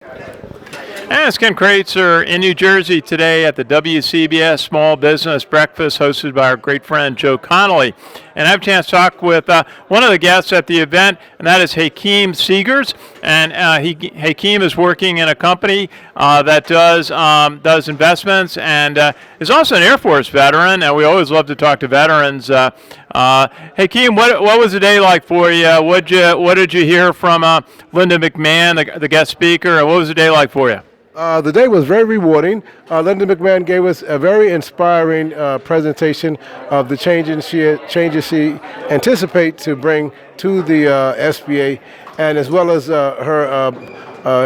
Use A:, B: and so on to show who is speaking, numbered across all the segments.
A: And it's Ken Kraetzer in New Jersey today at the WCBS Small Business Breakfast hosted by our great friend Joe Connolly. And I have a chance to talk with one of the guests at the event, and that is Hakim Segars. And Hakim is working in a company that does investments and is also an Air Force veteran. And we always love to talk to veterans. Hakim, what was the day like for you? What did you hear from Linda McMahon, the guest speaker? What was the day like for you?
B: The day was very rewarding. Linda McMahon gave us a very inspiring presentation of the changes she anticipates to bring to the SBA, and as well as her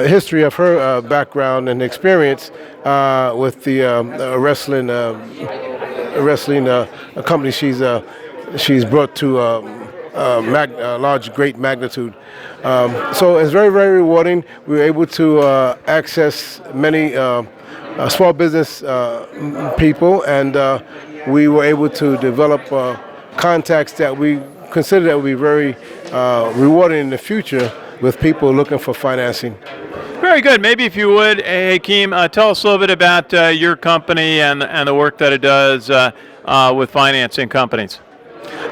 B: history of her background and experience with the wrestling company she's brought to large, great magnitude. So it's very, very rewarding. We were able to access many small business people, and we were able to develop contacts that we consider that would be very rewarding in the future with people looking for financing.
A: Very good. Maybe if you would, Hakim, tell us a little bit about your company and the work that it does with financing companies.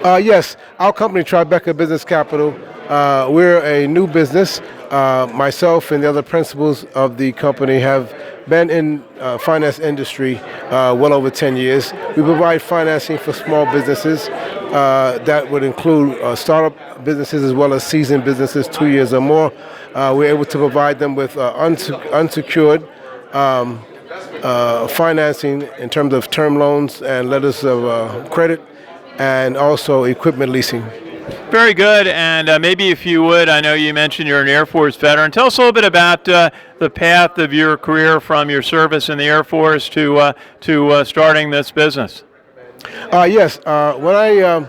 B: Yes, our company, Tribeca Business Capital, we're a new business. Myself and the other principals of the company have been in finance industry well over 10 years. We provide financing for small businesses that would include startup businesses as well as seasoned businesses, 2 years or more. We're able to provide them with unsecured financing in terms of term loans and letters of credit, and also equipment leasing.
A: Very good. And maybe if you would, I know you mentioned you're an Air Force veteran. Tell us a little bit about the path of your career from your service in the Air Force to starting this business.
B: Yes. When I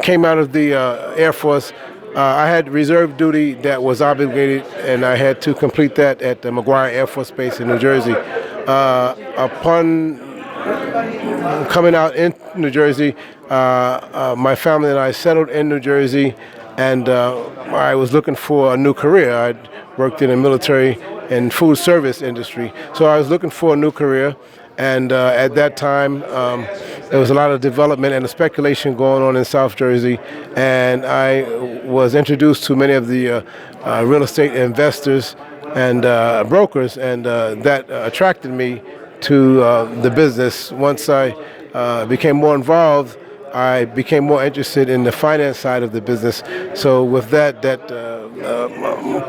B: came out of the Air Force, I had reserve duty that was obligated, and I had to complete that at the McGuire Air Force Base in New Jersey. Upon coming out in New Jersey, my family and I settled in New Jersey, and I was looking for a new career. I'd worked in the military and food service industry, so I was looking for a new career. And at that time, there was a lot of development and speculation going on in South Jersey, and I was introduced to many of the real estate investors and brokers, and that attracted me to the business. Once I became more involved, I became more interested in the finance side of the business. So with that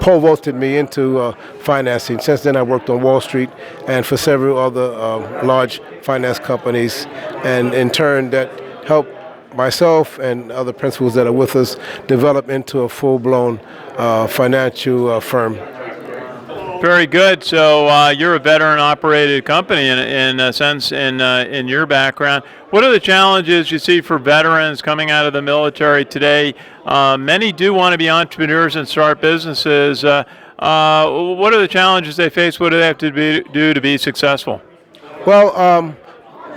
B: pole vaulted me into financing. Since then, I worked on Wall Street and for several other large finance companies, and in turn, that helped myself and other principals that are with us develop into a full-blown financial firm.
A: Very good. So you're a veteran-operated company in a sense in your background. What are the challenges you see for veterans coming out of the military today? Many do want to be entrepreneurs and start businesses. What are the challenges they face? What do they have to do to be successful?
B: Well,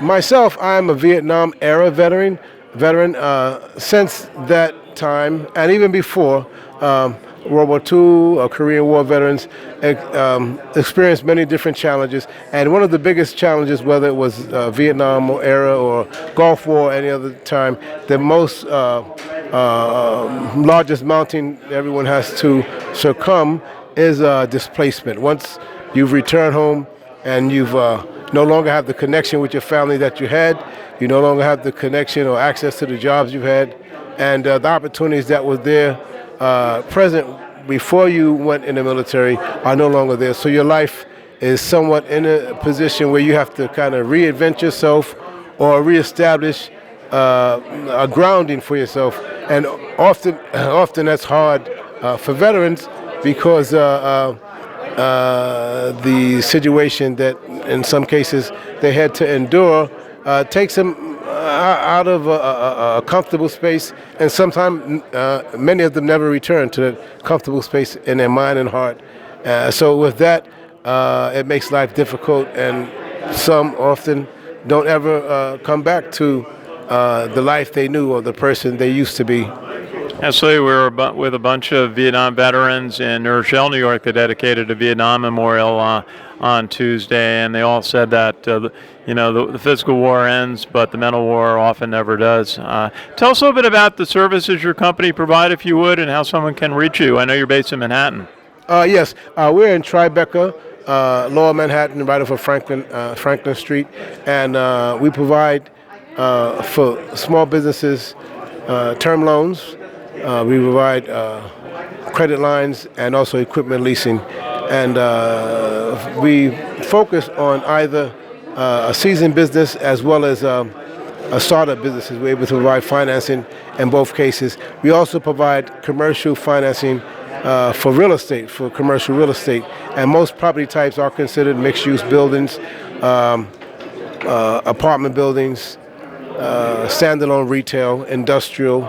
B: myself, I'm a Vietnam era veteran. Since that time, and even before, World War II, Korean War veterans experienced many different challenges, and one of the biggest challenges, whether it was Vietnam era or Gulf War, any other time, the most largest mountain everyone has to succumb is displacement. Once you've returned home and you've no longer have the connection with your family that you had, you no longer have the connection or access to the jobs you had, and the opportunities that were there present before you went in the military are no longer there. So your life is somewhat in a position where you have to kind of reinvent yourself or reestablish a grounding for yourself. And often that's hard for veterans because the situation that in some cases they had to endure takes them out of a comfortable space, and sometimes many of them never return to that comfortable space in their mind and heart. So with that, it makes life difficult, and some often don't ever come back to the life they knew or the person they used to be.
A: Absolutely. We were with a bunch of Vietnam veterans in New York that dedicated a Vietnam memorial on Tuesday, and they all said that the physical war ends, but the mental war often never does. Tell us a little bit about the services your company provide, if you would, and how someone can reach you. I know you're based in Manhattan.
B: Yes, we're in Tribeca, Lower Manhattan, right off of Franklin Street, and we provide for small businesses term loans. We provide credit lines and also equipment leasing, and we focus on either a seasoned business as well as a startup businesses. We're able to provide financing in both cases. We also provide commercial financing for real estate, for commercial real estate, and most property types are considered mixed-use buildings, apartment buildings, standalone retail, industrial,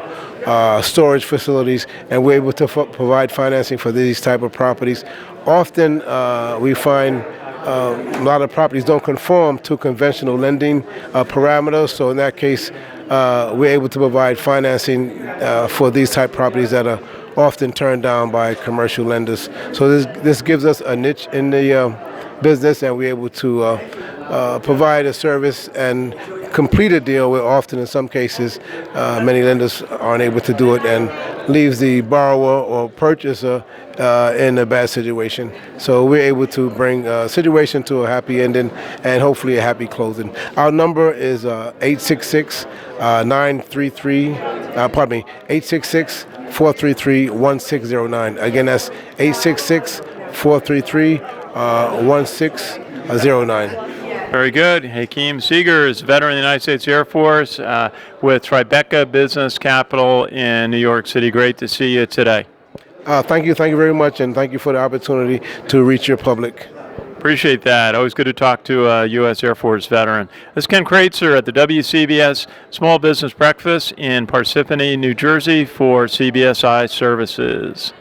B: storage facilities, and we're able to provide financing for these type of properties. Often we find a lot of properties don't conform to conventional lending parameters, so in that case we're able to provide financing for these type of properties that are often turned down by commercial lenders. So this gives us a niche in the business, and we're able to provide a service and complete a deal where often in some cases many lenders aren't able to do it and leaves the borrower or purchaser in a bad situation. So we're able to bring a situation to a happy ending and hopefully a happy closing. Our number is 866-433-1609. Again, that's 866-433-1609.
A: Very good. Hakim Segars, veteran of the United States Air Force with Tribeca Business Capital in New York City. Great to see you today.
B: Thank you very much, and thank you for the opportunity to reach your public.
A: Appreciate that. Always good to talk to a U.S. Air Force veteran. This is Ken Kraetzer at the WCBS Small Business Breakfast in Parsippany, New Jersey for CBSI Services.